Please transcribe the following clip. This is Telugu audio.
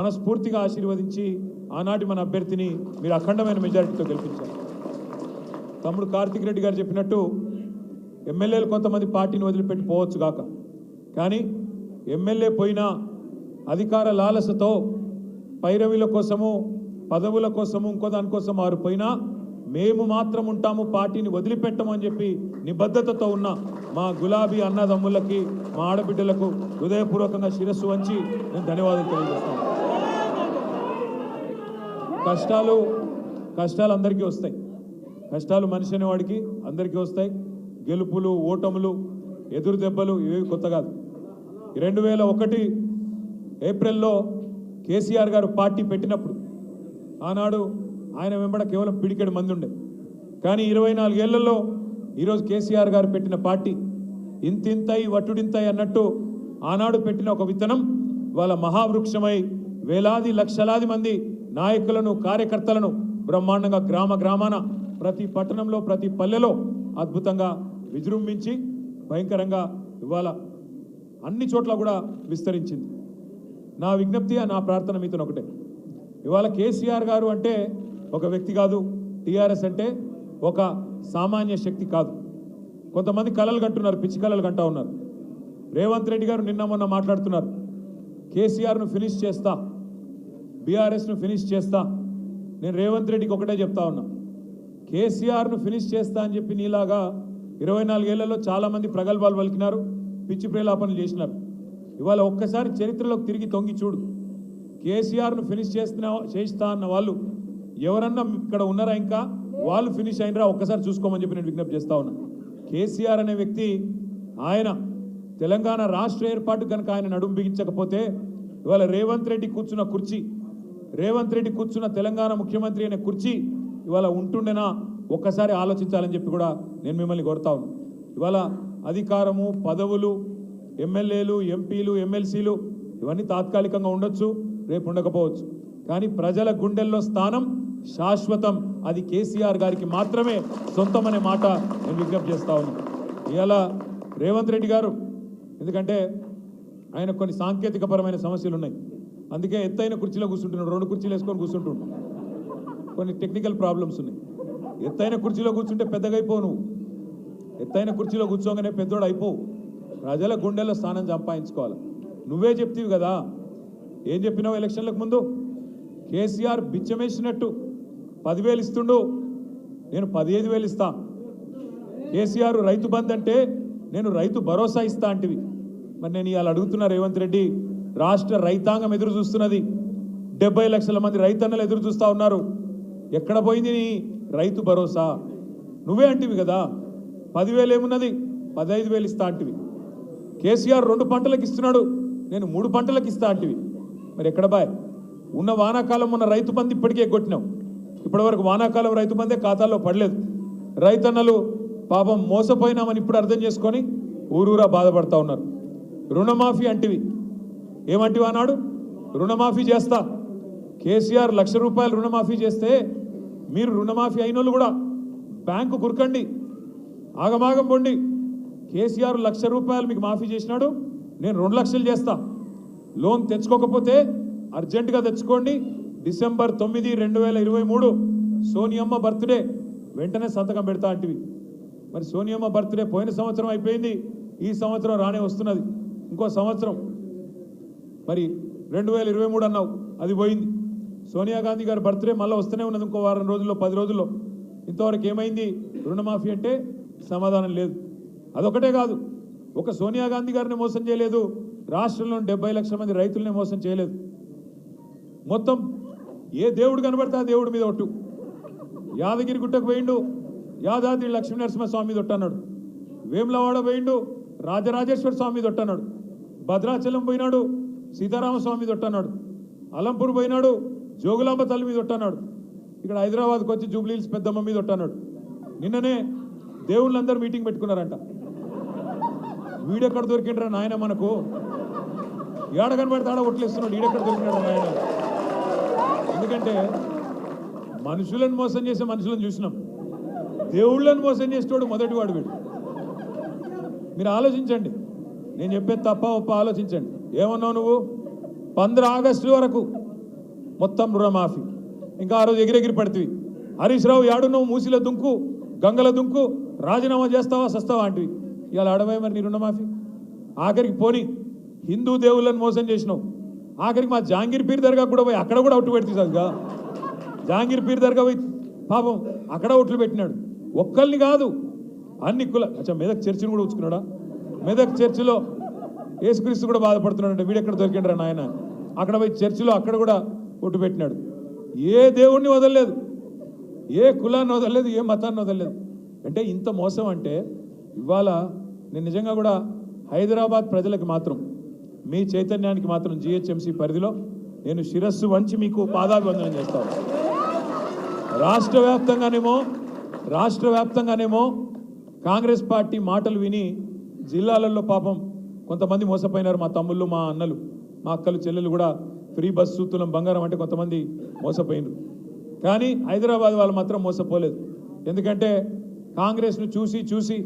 మనస్ఫూర్తిగా ఆశీర్వదించి ఆనాటి మన అభ్యర్థిని మీరు అఖండమైన మెజారిటీతో గెలిపించారు. తమ్ముడు కార్తిక్ రెడ్డి గారు చెప్పినట్టు ఎమ్మెల్యేలు కొంతమంది పార్టీని వదిలిపెట్టి పోవచ్చు గాక, కానీ ఎమ్మెల్యే పోయినా అధికార లాలసతో పైరవీల కోసము పదవుల కోసము ఇంకో దానికోసం వారు పోయినా మేము మాత్రం ఉంటాము, పార్టీని వదిలిపెట్టము అని చెప్పి నిబద్ధతతో ఉన్న మా గులాబీ అన్నదమ్ములకి మా ఆడబిడ్డలకు హృదయపూర్వకంగా శిరస్సు వంచి నేను ధన్యవాదాలు తెలియజేస్తాను. కష్టాలు అందరికీ వస్తాయి, కష్టాలు మనిషి అనేవాడికి అందరికీ వస్తాయి. గెలుపులు ఓటములు ఎదురు దెబ్బలు ఇవి కొత్త కాదు. 2001 ఏప్రిల్లో కేసీఆర్ గారు పార్టీ పెట్టినప్పుడు ఆనాడు ఆయన వెంబడ కేవలం పిడికెడు మంది ఉండే, కానీ 24 ఏళ్లలో ఈరోజు కేసీఆర్ గారు పెట్టిన పార్టీ ఇంతింతై వట్టుడింతై అన్నట్టు ఆనాడు పెట్టిన ఒక విత్తనం వాళ్ళ మహావృక్షమై వేలాది లక్షలాది మంది నాయకులను కార్యకర్తలను బ్రహ్మాండంగా గ్రామ గ్రామాన ప్రతి పట్టణంలో ప్రతి పల్లెలో అద్భుతంగా విజృంభించి భయంకరంగా ఇవాళ అన్ని చోట్ల కూడా విస్తరించింది. నా విజ్ఞప్తి నా ప్రార్థన మీతో ఒకటే, ఇవాళ కేసీఆర్ గారు అంటే ఒక వ్యక్తి కాదు, టీఆర్ఎస్ అంటే ఒక సామాన్య శక్తి కాదు. కొంతమంది కలలు కంటున్నారు, పిచ్చి కలలు కంటా ఉన్నారు. రేవంత్ రెడ్డి గారు నిన్న మొన్న మాట్లాడుతున్నారు, కేసీఆర్ను ఫినిష్ చేస్తా, బీఆర్ఎస్ను ఫినిష్ చేస్తా. నేను రేవంత్ రెడ్డికి ఒకటే చెప్తా ఉన్నా, కేసీఆర్ను ఫినిష్ చేస్తా అని చెప్పి నీలాగా 24 ఏళ్లలో చాలామంది ప్రగల్భాలు పలికినారు, పిచ్చి ప్రేలాపనలు చేసినారు. ఇవాళ ఒక్కసారి చరిత్రలోకి తిరిగి తొంగి చూడు, కేసీఆర్ను ఫినిష్ చేస్తా అన్న వాళ్ళు ఎవరన్నా ఇక్కడ ఉన్నారా, ఇంకా వాళ్ళు ఫినిష్ అయినరా ఒక్కసారి చూసుకోమని చెప్పి నేను విజ్ఞప్తి చేస్తా ఉన్నా. కేసీఆర్ అనే వ్యక్తి ఆయన తెలంగాణ రాష్ట్ర ఏర్పాటు కనుక ఆయన నడుము బిగించకపోతే ఇవాళ రేవంత్ రెడ్డి కూర్చున్న కుర్చీ, రేవంత్ రెడ్డి కూర్చున్న తెలంగాణ ముఖ్యమంత్రి అనే కుర్చీ ఇవాళ ఉంటుండేనా ఒక్కసారి ఆలోచించాలని చెప్పి కూడా నేను మిమ్మల్ని కోరుతా ఉన్నాను. ఇవాళ అధికారము పదవులు ఎమ్మెల్యేలు ఎంపీలు ఎమ్మెల్సీలు ఇవన్నీ తాత్కాలికంగా ఉండొచ్చు, రేపు ఉండకపోవచ్చు, కానీ ప్రజల గుండెల్లో స్థానం శాశ్వతం. అది కేసీఆర్ గారికి మాత్రమే సొంతం అనే మాట నేను విజ్ఞప్తి చేస్తా ఉన్నాను. ఇవాళ రేవంత్ రెడ్డి గారు ఎందుకంటే ఆయన కొన్ని సాంకేతికపరమైన సమస్యలు ఉన్నాయి, అందుకే ఎత్తైన కుర్చీలో కూర్చుంటున్నాడు, 2 కుర్చీలు వేసుకొని కూర్చుంటున్నాడు. కొన్ని టెక్నికల్ ప్రాబ్లమ్స్ ఉన్నాయి. ఎత్తైన కుర్చీలో కూర్చుంటే పెద్దగా అయిపోవు, నువ్వు ఎత్తైన కుర్చీలో కూర్చోగానే పెద్దోడు అయిపోవు. ప్రజల గుండెల్లో స్థానం సంపాదించుకోవాలి. నువ్వే చెప్తీవి కదా, ఏం చెప్పినావు ఎలక్షన్లకు ముందు? కేసీఆర్ బిచ్చమేసినట్టు 10,000 ఇస్తుండు, నేను 15,000 ఇస్తా. కేసీఆర్ రైతు బంద్ అంటే నేను రైతు భరోసా ఇస్తా అంటివి. మరి నేను ఇవాళ అడుగుతున్నా రేవంత్ రెడ్డి, రాష్ట్ర రైతాంగం ఎదురు చూస్తున్నది, 70 లక్షల మంది రైతన్నలు ఎదురు చూస్తూ ఉన్నారు. ఎక్కడ పోయింది నీ రైతు భరోసా? నువ్వే అంటివి కదా 10,000 ఏమున్నది, 15,000 ఇస్తా అంటివి. కేసీఆర్ 2 పంటలకు ఇస్తున్నాడు, నేను 3 పంటలకు ఇస్తా అంటివి. మరి ఎక్కడ బాయ్? ఉన్న వానాకాలం ఉన్న రైతు బంధు ఇప్పటికే కొట్టినావు, ఇప్పటివరకు వానాకాలం రైతు బందే ఖాతాల్లో పడలేదు. రైతన్నలు పాపం మోసపోయినామని ఇప్పుడు అర్థం చేసుకొని ఊరూరా బాధపడతా ఉన్నారు. రుణమాఫీ అంటివి, ఏమంటివి అన్నాడు? రుణమాఫీ చేస్తా. కేసీఆర్ ₹1,00,000 రుణమాఫీ చేస్తే మీరు రుణమాఫీ అయిన వాళ్ళు కూడా బ్యాంకు కురకండి, ఆగమాగం పొండి. కేసీఆర్ ₹1,00,000 మీకు మాఫీ చేసినాడు, నేను 2 లక్షలు చేస్తా. లోన్ తెచ్చుకోకపోతే అర్జెంటుగా తెచ్చుకోండి, డిసెంబర్ 9, 2023 సోనియమ్మ బర్త్డే, వెంటనే సంతకం పెడతా అంటివి. మరి సోనియమ్మ బర్త్డే పోయిన సంవత్సరం అయిపోయింది, ఈ సంవత్సరం రానే వస్తున్నది, ఇంకో సంవత్సరం. మరి 2023 అన్నావు, అది పోయింది. సోనియా గాంధీ గారి బర్త్డే మళ్ళీ వస్తూనే ఉన్నది, ఇంకో వారం రోజుల్లో 10 రోజుల్లో. ఇంతవరకు ఏమైంది? రుణమాఫీ అంటే సమాధానం లేదు. అదొకటే కాదు, ఒక సోనియా గాంధీ గారిని మోసం చేయలేదు, రాష్ట్రంలో 70 లక్షల మంది రైతులనే మోసం చేయలేదు. మొత్తం ఏ దేవుడు కనబడితే ఆ దేవుడి మీద ఒట్టు. యాదగిరి గుట్టకు పోయిండు, యాదాద్రి లక్ష్మీ నరసింహస్వామి మీద ఒట్టన్నాడు. వేములవాడ పోయిండు, రాజరాజేశ్వర స్వామి మీద ఒట్టన్నాడు. భద్రాచలం పోయినాడు, సీతారామస్వామి మీద ఒట్టన్నాడు. అలంపూర్ పోయినాడు, జోగులాంబ తల్లి మీద ఒట్టన్నాడు. ఇక్కడ హైదరాబాద్కి వచ్చి జూబ్లీహిల్స్ పెద్దమ్మ మీద ఒట్టన్నాడు. నిన్ననే దేవుళ్ళందరూ మీటింగ్ పెట్టుకున్నారంట. వీడెక్కడ దొరికిండ్రా నాయన, మనకు ఏడ కనబడితే ఆడ ఒట్లేస్తున్నాడు, ఈడెక్కడ దొరికినాడు నాయన. ఎందుకంటే మనుషులను మోసం చేసే మనుషులను చూసినాం, దేవుళ్ళను మోసం చేసేవాడు మొదటి వాడు వీడు. మీరు ఆలోచించండి, నేను చెప్పేది తప్ప ఒప్ప ఆలోచించండి. ఏమన్నావు నువ్వు? 15 ఆగస్టు వరకు మొత్తం రుణమాఫీ. ఇంకా ఆ రోజు ఎగిరెగిరి పడుతుంది. హరీష్ రావు యాడున్నావు, మూసిల దుంకు, గంగల దుంకు, రాజీనామా చేస్తావా సస్తావా అంటివి. ఇవాళ అడవే మరి నీ రుణమాఫీ. ఆఖరికి పోని హిందూ దేవుళ్ళని మోసం చేసినావు. ఆఖరికి మా జహాంగీర్ పీర్ దర్గా కూడా పోయి అక్కడ కూడా ఒట్టు పెడుతుంది సరిగ్గా. జహాంగీర్ పీర్ దర్గా పోయి పాపం అక్కడ ఒట్లు పెట్టినాడు. ఒక్కరిని కాదు అన్ని కుల మెదక్ చర్చిని కూడా ఉంచుకున్నాడా. మెదక్ చర్చిలో యేసుక్రీస్తు కూడా బాధపడుతున్నాడు. వీడెక్కడ దొరికిండ్రా నాయన. అక్కడ పోయి చర్చిలో అక్కడ కూడా ఒట్టు పెట్టినాడు. ఏ దేవుణ్ణి వదలలేదు, ఏ కులాన్ని వదలలేదు, ఏ మతాన్ని వదలలేదు. అంటే ఇంత మోసం అంటే ఇవాళ నేను నిజంగా కూడా హైదరాబాద్ ప్రజలకు మాత్రం, మీ చైతన్యానికి మాత్రం జిహెచ్ఎంసీ పరిధిలో నేను శిరస్సు వంచి మీకు పాదాభివందనం చేస్తాను. రాష్ట్ర వ్యాప్తంగానేమో కాంగ్రెస్ పార్టీ మాటలు విని జిల్లాలలో పాపం కొంతమంది మోసపోయినారు. మా తమ్ముళ్ళు, మా అన్నలు, మా అక్కలు, చెల్లెలు కూడా ఫ్రీ బస్సు, తులం బంగారం అంటే కొంతమంది మోసపోయినారు. కానీ హైదరాబాద్ వాళ్ళు మాత్రం మోసపోలేదు. ఎందుకంటే కాంగ్రెస్ను చూసి